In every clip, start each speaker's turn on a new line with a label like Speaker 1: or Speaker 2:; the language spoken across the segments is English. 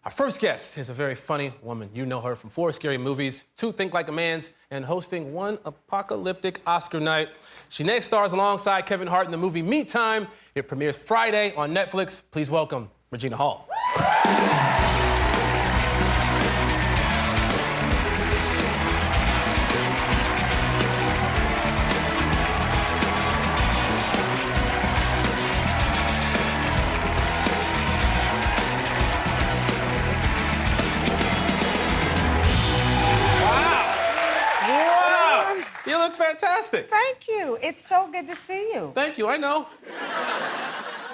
Speaker 1: Our first guest is a very funny woman. You know her from 4 scary movies, 2 Think Like a Man's, and hosting 1 apocalyptic Oscar night. She next stars alongside Kevin Hart in the movie Me Time. It premieres Friday on Netflix. Please welcome Regina Hall. You look fantastic.
Speaker 2: Thank you. It's so good to see you.
Speaker 1: Thank you, I know.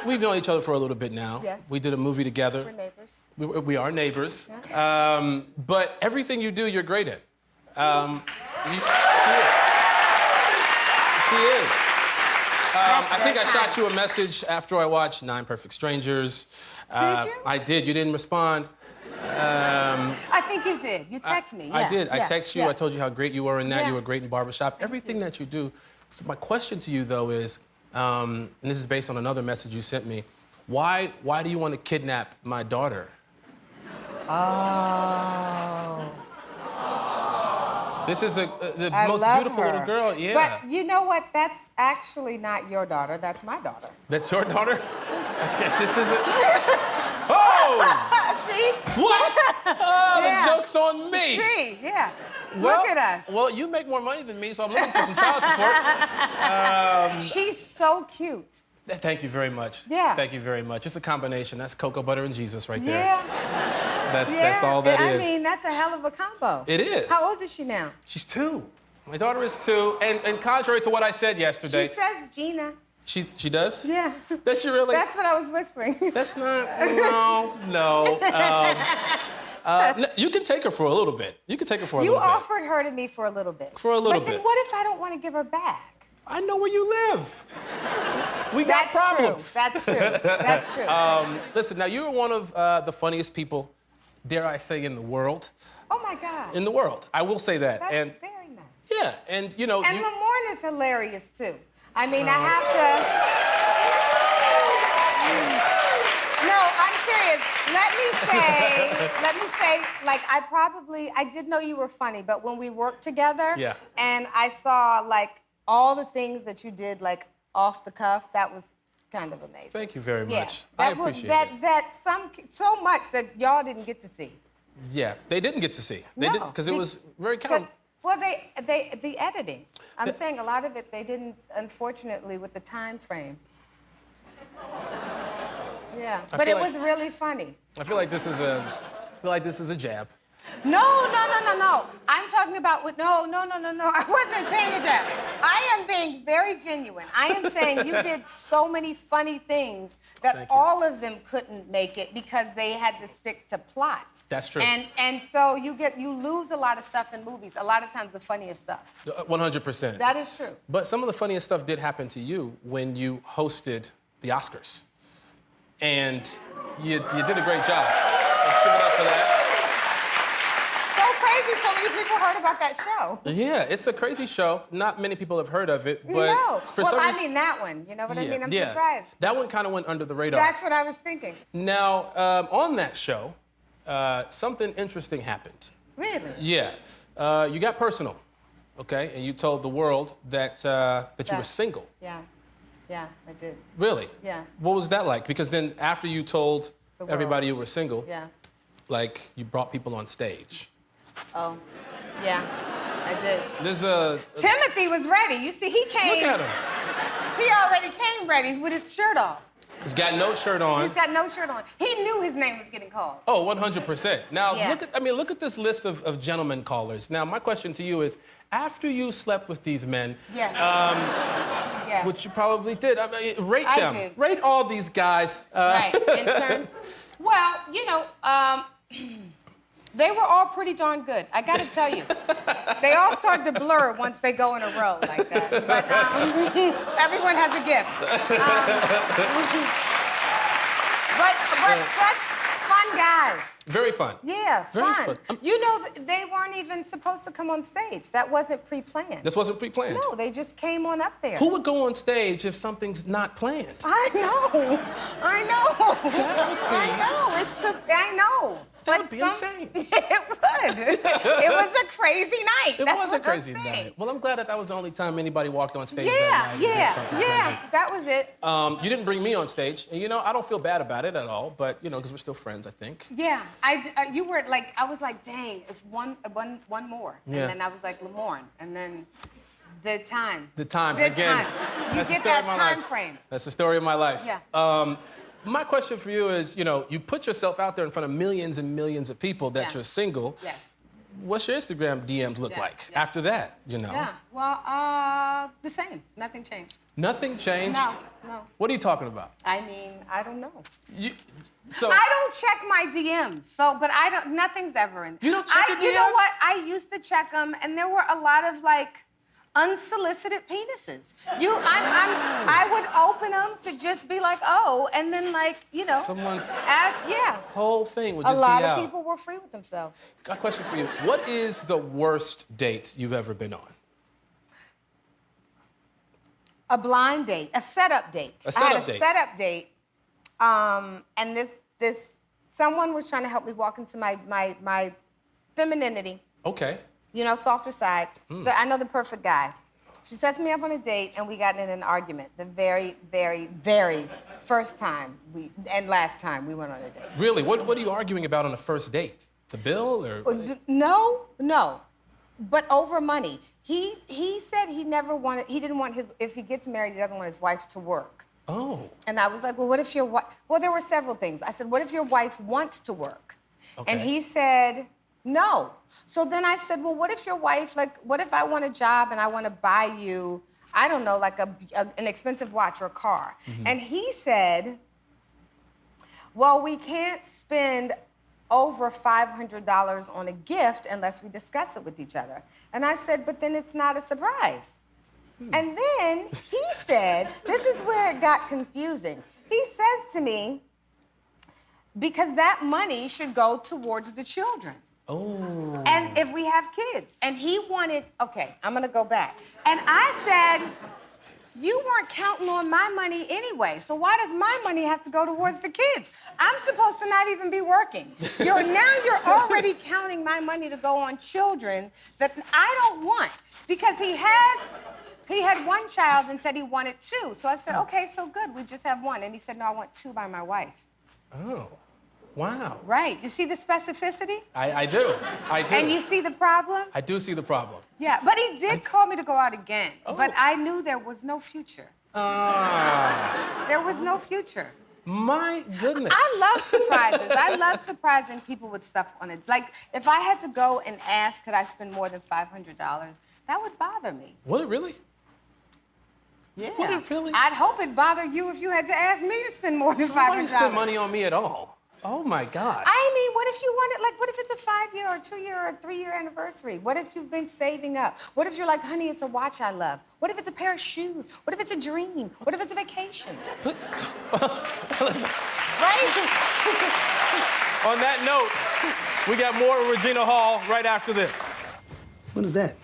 Speaker 1: We've known each other for a little bit now.
Speaker 2: Yes.
Speaker 1: We did a movie together.
Speaker 2: We're neighbors.
Speaker 1: We are neighbors.
Speaker 2: Yeah.
Speaker 1: But everything you do, you're great at. She is. I think I shot you a message after I watched 9 Perfect Strangers.
Speaker 2: Did you?
Speaker 1: I did. You didn't respond.
Speaker 2: I think you did. You texted me. Yeah.
Speaker 1: I did. I texted you.
Speaker 2: Yeah.
Speaker 1: I told you how great you were in that.
Speaker 2: Yeah.
Speaker 1: You were great in barbershop. Everything that you do. So my question to you, though, is, and this is based on another message you sent me, why do you want to kidnap my daughter?
Speaker 2: Oh.
Speaker 1: This is the
Speaker 2: I
Speaker 1: most
Speaker 2: love
Speaker 1: beautiful
Speaker 2: her.
Speaker 1: little girl. Yeah.
Speaker 2: But you know what? That's actually not your daughter. That's my daughter.
Speaker 1: That's your daughter? Okay, this isn't. Oh!
Speaker 2: See?
Speaker 1: What? Oh,
Speaker 2: Yeah.
Speaker 1: the joke's on me.
Speaker 2: See? Yeah.
Speaker 1: Well,
Speaker 2: Look at us.
Speaker 1: Well, you make more money than me, so I'm looking for some child support.
Speaker 2: She's so cute.
Speaker 1: Thank you very much.
Speaker 2: Yeah.
Speaker 1: Thank you very much. It's a combination. That's cocoa butter and Jesus right there.
Speaker 2: Yeah.
Speaker 1: That's all that is.
Speaker 2: I mean, that's a hell of a combo.
Speaker 1: It is.
Speaker 2: How old is she now?
Speaker 1: She's 2. My daughter is 2. And contrary to what I said yesterday.
Speaker 2: She says Gina.
Speaker 1: She does?
Speaker 2: Yeah.
Speaker 1: Does she really?
Speaker 2: That's what I was whispering.
Speaker 1: That's not. No. No, you can take her for a little bit. You can take her for a
Speaker 2: You
Speaker 1: little bit.
Speaker 2: offered her to me for a little bit.
Speaker 1: For a little
Speaker 2: But then
Speaker 1: bit.
Speaker 2: what if I don't want to give her back?
Speaker 1: I know where you live. We got problems.
Speaker 2: True. That's true. That's true.
Speaker 1: Listen, now you're one of the funniest people, dare I say, in the world.
Speaker 2: Oh my God.
Speaker 1: In the world, I will say that.
Speaker 2: That's
Speaker 1: and
Speaker 2: very nice.
Speaker 1: yeah, and you know.
Speaker 2: And
Speaker 1: you,
Speaker 2: Lamorne is hilarious too. I mean, I have to. No, I'm serious. Let me say, like, I did know you were funny, but when we worked together,
Speaker 1: Yeah.
Speaker 2: and I saw like all the things that you did, like off the cuff, that was kind of amazing.
Speaker 1: Thank you very
Speaker 2: Yeah.
Speaker 1: much. I appreciate it.
Speaker 2: So much that y'all didn't get to see.
Speaker 1: Yeah, they didn't get to see. They
Speaker 2: No,
Speaker 1: didn't because it was very
Speaker 2: But, well, the editing. I'm saying a lot of it they didn't, unfortunately, with the time frame. Yeah, but
Speaker 1: feel
Speaker 2: it
Speaker 1: like-
Speaker 2: was really funny.
Speaker 1: I feel like this is a jab.
Speaker 2: No. I'm talking about no. I wasn't saying a jab. I am being very genuine. I am saying you did so many funny things that
Speaker 1: Thank you.
Speaker 2: all of them couldn't make it because they had to stick to plot.
Speaker 1: That's true.
Speaker 2: And so you lose a lot of stuff in movies. A lot of times the funniest stuff.
Speaker 1: 100%.
Speaker 2: That is true.
Speaker 1: But some of the funniest stuff did happen to you when you hosted the Oscars. And you did a great job. Let's give it up for that.
Speaker 2: So crazy, so many people heard about that show.
Speaker 1: Yeah, it's a crazy show. Not many people have heard of it, but
Speaker 2: No.
Speaker 1: for
Speaker 2: Well,
Speaker 1: some
Speaker 2: I
Speaker 1: reason,
Speaker 2: mean that one. You know what I mean? I'm
Speaker 1: yeah.
Speaker 2: surprised.
Speaker 1: That one kind of went under the radar.
Speaker 2: That's what I was thinking.
Speaker 1: Now, on that show, something interesting happened.
Speaker 2: Really?
Speaker 1: Yeah, you got personal, okay, and you told the world that you were single.
Speaker 2: Yeah, I did.
Speaker 1: Really?
Speaker 2: Yeah.
Speaker 1: What was that like? Because then after you told
Speaker 2: The world.
Speaker 1: everybody you were single,
Speaker 2: Yeah.
Speaker 1: like you brought people on stage.
Speaker 2: Oh, yeah, I did.
Speaker 1: There's a
Speaker 2: Timothy was ready. You see, he came.
Speaker 1: look at him.
Speaker 2: He already came ready with his shirt off.
Speaker 1: He's got no shirt on.
Speaker 2: He's got no shirt on. He knew his name was getting called.
Speaker 1: Oh, 100%. Now,
Speaker 2: Yeah.
Speaker 1: look at this list of gentlemen callers. Now, my question to you is, after you slept with these men,
Speaker 2: Yes. Yes.
Speaker 1: which you probably did, I mean, rate
Speaker 2: I
Speaker 1: them.
Speaker 2: did.
Speaker 1: Rate all these guys.
Speaker 2: Right, in terms. Well, you know, they were all pretty darn good. I got to tell you, they all start to blur once they go in a row like that. But everyone has a gift. But such fun guys.
Speaker 1: Very fun.
Speaker 2: Yeah,
Speaker 1: Very
Speaker 2: fun.
Speaker 1: fun.
Speaker 2: You know, they weren't even supposed to come on stage. That wasn't pre-planned.
Speaker 1: This wasn't pre-planned.
Speaker 2: No, they just came on up there.
Speaker 1: Who would go on stage if something's not planned?
Speaker 2: I know. I know. I know. I know.
Speaker 1: That would be insane.
Speaker 2: It would. It was a crazy night.
Speaker 1: It
Speaker 2: That's
Speaker 1: was a
Speaker 2: what I'm
Speaker 1: crazy
Speaker 2: saying.
Speaker 1: night. Well, I'm glad that was the only time anybody walked on stage
Speaker 2: Yeah,
Speaker 1: that night. And did something crazy.
Speaker 2: that was it.
Speaker 1: You didn't bring me on stage, and I don't feel bad about it at all. But because we're still friends, I think.
Speaker 2: Yeah, you were like, I was like, dang, it's one more,
Speaker 1: Yeah.
Speaker 2: and then I was like, Lamorne, and then the time.
Speaker 1: The time
Speaker 2: The
Speaker 1: again.
Speaker 2: time. You
Speaker 1: that's the
Speaker 2: get
Speaker 1: story
Speaker 2: that
Speaker 1: of my
Speaker 2: time
Speaker 1: life.
Speaker 2: frame.
Speaker 1: That's the story of my life.
Speaker 2: Yeah.
Speaker 1: My question for you is, you put yourself out there in front of millions and millions of people that
Speaker 2: Yeah.
Speaker 1: you're single.
Speaker 2: Yeah.
Speaker 1: What's your Instagram DMs look
Speaker 2: Yeah,
Speaker 1: like
Speaker 2: yeah.
Speaker 1: after that?
Speaker 2: Yeah. Well, the same. Nothing changed.
Speaker 1: Nothing changed.
Speaker 2: No.
Speaker 1: What are you talking about?
Speaker 2: I mean, I don't know.
Speaker 1: So
Speaker 2: I don't check my DMs, but I don't. Nothing's ever in.
Speaker 1: You don't check your
Speaker 2: You know
Speaker 1: DMs?
Speaker 2: what? I used to check them, and there were a lot of unsolicited penises. I would open them to just be like, oh, and then
Speaker 1: someone's
Speaker 2: yeah.
Speaker 1: whole thing would
Speaker 2: A
Speaker 1: just
Speaker 2: lot
Speaker 1: be
Speaker 2: of
Speaker 1: out.
Speaker 2: people were free with themselves.
Speaker 1: Got a question for you. What is the worst date you've ever been on?
Speaker 2: A blind date, a setup date.
Speaker 1: A setup
Speaker 2: I had a
Speaker 1: date.
Speaker 2: setup date, and this someone was trying to help me walk into my femininity.
Speaker 1: Okay.
Speaker 2: Softer side. She said, I know the perfect guy. She sets me up on a date, and we got in an argument the very, very, very first time and last time we went on a date.
Speaker 1: Really? What are you arguing about on the first date? The bill or?
Speaker 2: No. But over money. He said he didn't want if he gets married, he doesn't want his wife to work.
Speaker 1: Oh.
Speaker 2: And I was like, well, what if your wife, well, there were several things. I said, what if your wife wants to work?
Speaker 1: Okay.
Speaker 2: And he said, no. So then I said, well, what if your wife, what if I want a job and I want to buy you, I don't know, an expensive watch or a car?
Speaker 1: Mm-hmm.
Speaker 2: And he said, well, we can't spend over $500 on a gift unless we discuss it with each other. And I said, but then it's not a surprise. And then he said, this is where it got confusing. He says to me, because that money should go towards the children.
Speaker 1: Oh.
Speaker 2: And if we have kids. And he wanted, okay, I'm gonna go back. And I said, you weren't counting on my money anyway, so why does my money have to go towards the kids? I'm supposed to not even be working. You're already counting my money to go on children that I don't want. Because he had one child and said he wanted two. So I said, okay, so good, we just have one. And he said, no, I want two by my wife.
Speaker 1: Oh. Wow.
Speaker 2: Right, you see the specificity?
Speaker 1: I do.
Speaker 2: And you see the problem?
Speaker 1: I do see the problem.
Speaker 2: Yeah, but he did call me to go out again.
Speaker 1: Oh.
Speaker 2: But I knew there was no future. There was no future.
Speaker 1: My goodness.
Speaker 2: I love surprises. I love surprising people with stuff on it. Like, if I had to go and ask, could I spend more than $500, that would bother me.
Speaker 1: Would it really?
Speaker 2: Yeah.
Speaker 1: Would it really?
Speaker 2: I'd hope it bothered you if you had to ask me to spend more than $500.
Speaker 1: Nobody spend money on me at all. Oh my gosh.
Speaker 2: I mean, what if you wanted, what if it's a 5-year or 2-year or 3-year anniversary? What if you've been saving up? What if you're like, honey, it's a watch I love? What if it's a pair of shoes? What if it's a dream? What if it's a vacation?
Speaker 1: Right? On that note, we got more of Regina Hall right after this.
Speaker 3: What is that?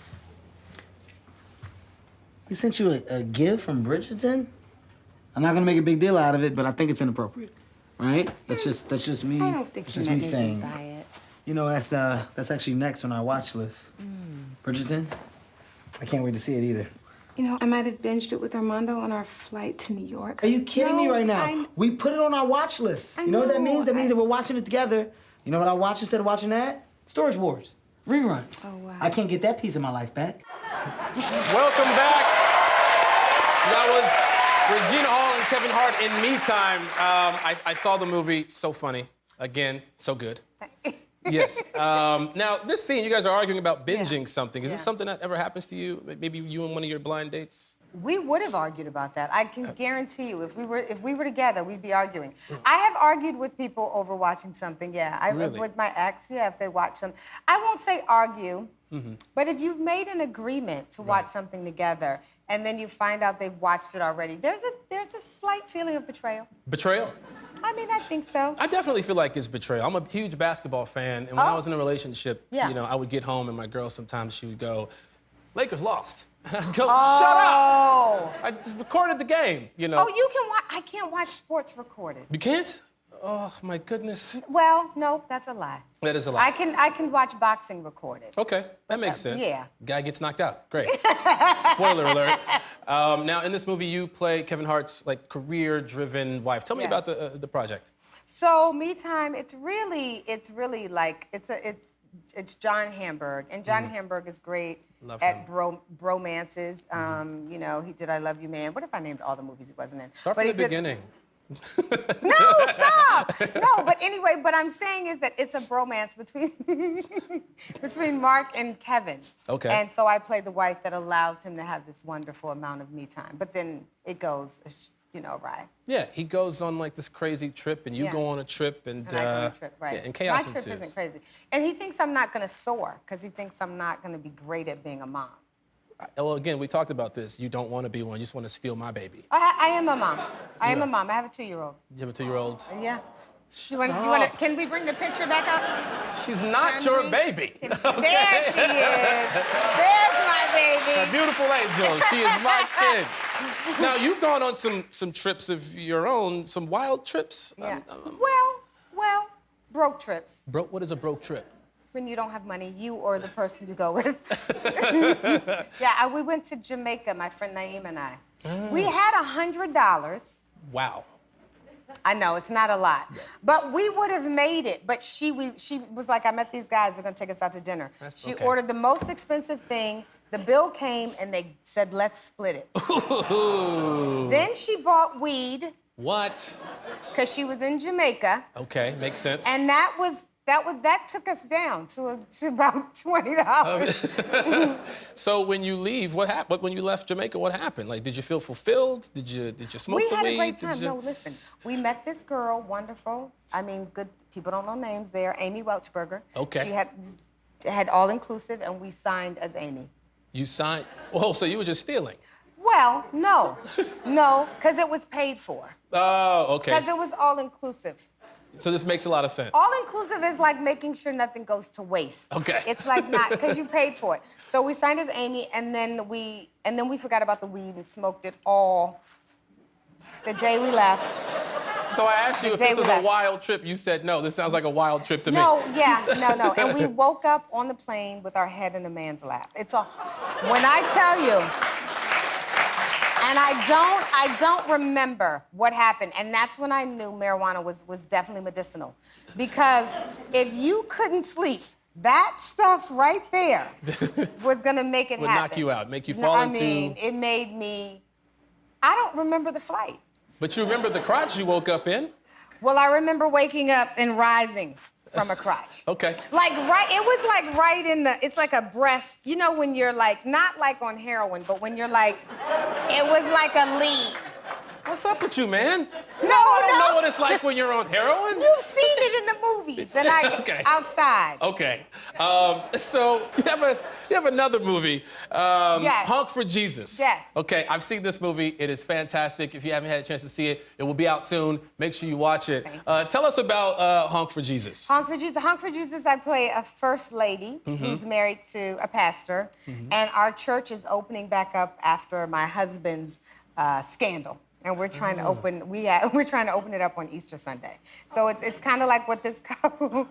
Speaker 3: He sent you a gift from Bridgerton? I'm not gonna make a big deal out of it, but I think it's inappropriate. Right? That's just me.
Speaker 2: I don't think
Speaker 3: that's
Speaker 2: you
Speaker 3: just
Speaker 2: meant
Speaker 3: me
Speaker 2: me
Speaker 3: saying.
Speaker 2: to buy it.
Speaker 3: You know, that's actually next on our watch list. Bridgerton? I can't wait to see it either.
Speaker 2: You know, I might have binged it with Armando on our flight to New York.
Speaker 3: Are you kidding me
Speaker 2: No,
Speaker 3: right now? We put it on our watch list. You know what that means? That means that we're watching it together. You know what I watch instead of watching that? Storage Wars. Reruns.
Speaker 2: Oh, wow.
Speaker 3: I can't get that piece of my life back.
Speaker 1: Welcome back. That was Regina Hall and Kevin Hart in Me Time. I saw the movie, so funny. Again, so good. Yes. Now, this scene, you guys are arguing about binging something. Is this something that ever happens to you? Maybe you and one of your blind dates?
Speaker 2: We would have argued about that. I can guarantee you, if we were together, we'd be arguing. I have argued with people over watching something. Yeah,
Speaker 1: Really?
Speaker 2: With my ex. Yeah, if they watch something, I won't say argue, but if you've made an agreement to watch something together, and then you find out they've watched it already, there's a slight feeling of betrayal.
Speaker 1: Betrayal?
Speaker 2: I mean, I think so.
Speaker 1: I definitely feel like it's betrayal. I'm a huge basketball fan, and when I was in a relationship, I would get home and my girl sometimes she would go, Lakers lost. I'd go, shut up! I just recorded the game,
Speaker 2: Oh, you can watch. I can't watch sports recorded.
Speaker 1: You can't? Oh, my goodness.
Speaker 2: Well, no, that's a lie.
Speaker 1: That is a lie.
Speaker 2: I can watch boxing recorded.
Speaker 1: Okay, that makes sense.
Speaker 2: Yeah.
Speaker 1: Guy gets knocked out. Great. Spoiler alert. Now, in this movie, you play Kevin Hart's like career-driven wife. Tell me
Speaker 2: Yeah.
Speaker 1: about the project.
Speaker 2: So Me Time, it's really like it's John Hamburg, and John Hamburg is great
Speaker 1: Love
Speaker 2: at
Speaker 1: him.
Speaker 2: bromances. You know, he did I Love You Man. What if I named all the movies he wasn't in?
Speaker 1: Start
Speaker 2: But
Speaker 1: from
Speaker 2: he
Speaker 1: the
Speaker 2: did-
Speaker 1: beginning.
Speaker 2: No, stop. No, but anyway, what I'm saying is that it's a bromance between between Mark and Kevin.
Speaker 1: Okay.
Speaker 2: And so I play the wife that allows him to have this wonderful amount of me time. But then it goes, you know, awry.
Speaker 1: Yeah, he goes on like this crazy trip, and you
Speaker 2: Yeah.
Speaker 1: go on a trip, and
Speaker 2: And I go on a trip, right?
Speaker 1: yeah, and chaos
Speaker 2: My
Speaker 1: ensues.
Speaker 2: trip isn't crazy. And he thinks I'm not gonna soar, because he thinks I'm not gonna be great at being a mom.
Speaker 1: Well, again, we talked about this. You don't want to be one. You just want to steal my baby.
Speaker 2: I am a mom. I am a mom. I have a 2-year-old.
Speaker 1: You have a 2-year-old.
Speaker 2: Yeah. Do you want to, can we bring the picture back up?
Speaker 1: She's not your baby.
Speaker 2: There she is. There's my
Speaker 1: A
Speaker 2: baby.
Speaker 1: beautiful angel. She is my kid. Now, you've gone on some trips of your own, some wild trips.
Speaker 2: Yeah. Well, broke trips.
Speaker 1: What is a broke trip?
Speaker 2: When you don't have money, you or the person you go with. Yeah, we went to Jamaica, my friend Naeem and I. We had $100.
Speaker 1: Wow.
Speaker 2: I know, it's not a lot. But we would have made it. But she was like, I met these guys, they're gonna take us out to dinner. She
Speaker 1: okay.
Speaker 2: ordered the most expensive thing. The bill came and they said, let's split it.
Speaker 1: Ooh.
Speaker 2: Then she bought weed,
Speaker 1: What?
Speaker 2: because she was in Jamaica.
Speaker 1: Okay, makes sense.
Speaker 2: And that took us down to about $20.
Speaker 1: So when you leave, what happened? When you left Jamaica, what happened? Like, did you feel fulfilled? Did you smoke
Speaker 2: We
Speaker 1: the
Speaker 2: had
Speaker 1: weed?
Speaker 2: a great
Speaker 1: Did
Speaker 2: time.
Speaker 1: you-
Speaker 2: No, listen. We met this girl, wonderful. I mean, good. People don't know names there. Amy Welchberger.
Speaker 1: Okay.
Speaker 2: She had all inclusive, and we signed as Amy.
Speaker 1: You signed. Oh, so you were just stealing?
Speaker 2: Well, no, because it was paid for.
Speaker 1: Oh, okay.
Speaker 2: Because it was all inclusive.
Speaker 1: So this makes a lot of sense.
Speaker 2: All inclusive is like making sure nothing goes to waste.
Speaker 1: Okay.
Speaker 2: It's like not because you paid for it. So we signed as Amy, and then we forgot about the weed and smoked it all the day we left.
Speaker 1: So I asked you if
Speaker 2: day
Speaker 1: this
Speaker 2: we
Speaker 1: was a
Speaker 2: left.
Speaker 1: wild trip. You said no. This sounds like a wild trip to me.
Speaker 2: No. And we woke up on the plane with our head in a man's lap. When I tell you, and I don't remember what happened. And that's when I knew marijuana was definitely medicinal. Because if you couldn't sleep, that stuff right there was gonna make it
Speaker 1: Would
Speaker 2: happen.
Speaker 1: knock you out, make you
Speaker 2: No,
Speaker 1: fall
Speaker 2: I
Speaker 1: into.
Speaker 2: mean, it made me. I don't remember the flight.
Speaker 1: But you remember the crotch you woke up in?
Speaker 2: Well, I remember waking up and rising from a crotch.
Speaker 1: Okay.
Speaker 2: It was like right in it's like a breast, you know, when you're like, not like on heroin, but when you're like, it was like a lean.
Speaker 1: What's up with you, man?
Speaker 2: No,
Speaker 1: I don't know what it's like when you're on heroin.
Speaker 2: You've seen it in the movies and
Speaker 1: Okay.
Speaker 2: outside.
Speaker 1: Okay. So you have another movie,
Speaker 2: Yes.
Speaker 1: Honk for Jesus.
Speaker 2: Yes.
Speaker 1: Okay, I've seen this movie. It is fantastic. If you haven't had a chance to see it, it will be out soon. Make sure you watch it. Tell us about Honk for Jesus.
Speaker 2: Honk for Jesus. Honk for Jesus, I play a first lady who's married to a pastor, and our church is opening back up after my husband's scandal. And we're trying to open. We're trying to open it up on Easter Sunday. So it's kind of like what this couple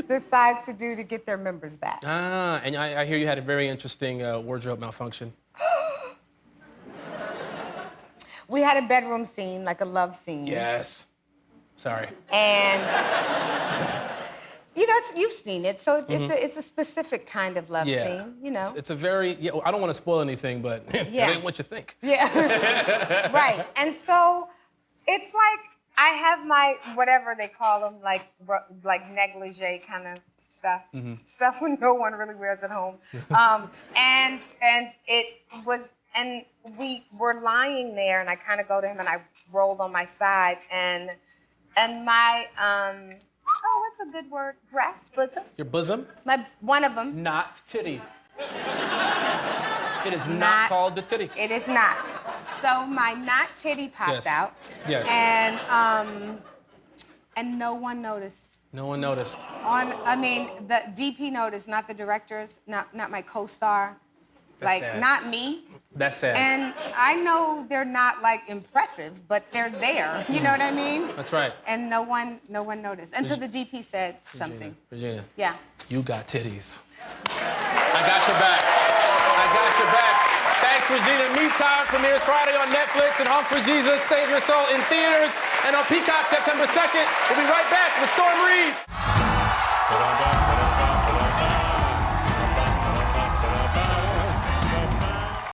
Speaker 2: decides to do to get their members back.
Speaker 1: Ah, and I hear you had a very interesting wardrobe malfunction.
Speaker 2: We had a bedroom scene, like a love scene.
Speaker 1: Yes. Sorry.
Speaker 2: And you know, you've seen it, so it's a specific kind of love scene. You know.
Speaker 1: It's a very. Yeah, I don't want to spoil anything, but it ain't what you think.
Speaker 2: Yeah. Right. And so it's like I have my whatever they call them, like negligee kind of stuff, stuff when no one really wears at home. And it was, and we were lying there, and I kind of go to him, and I rolled on my side, and my what's a good word? Breast, bosom.
Speaker 1: Your bosom?
Speaker 2: One of them.
Speaker 1: Not titty. It is not called the titty.
Speaker 2: It is not. So my not titty popped out.
Speaker 1: Yes.
Speaker 2: And no one noticed.
Speaker 1: No one noticed.
Speaker 2: The DP noticed, not the directors, not my co-star. like
Speaker 1: sad.
Speaker 2: not me.
Speaker 1: That's sad.
Speaker 2: And I know they're not like impressive, but they're there. You know what I mean?
Speaker 1: That's right.
Speaker 2: And no one noticed until the DP said something.
Speaker 1: Regina.
Speaker 2: Yeah.
Speaker 1: You got titties. I got your back. I got your back. Thanks, Regina. Me Time premieres Friday on Netflix and Honk for Jesus, Save Your Soul in theaters and on Peacock September 2nd. We'll be right back with Storm Reed.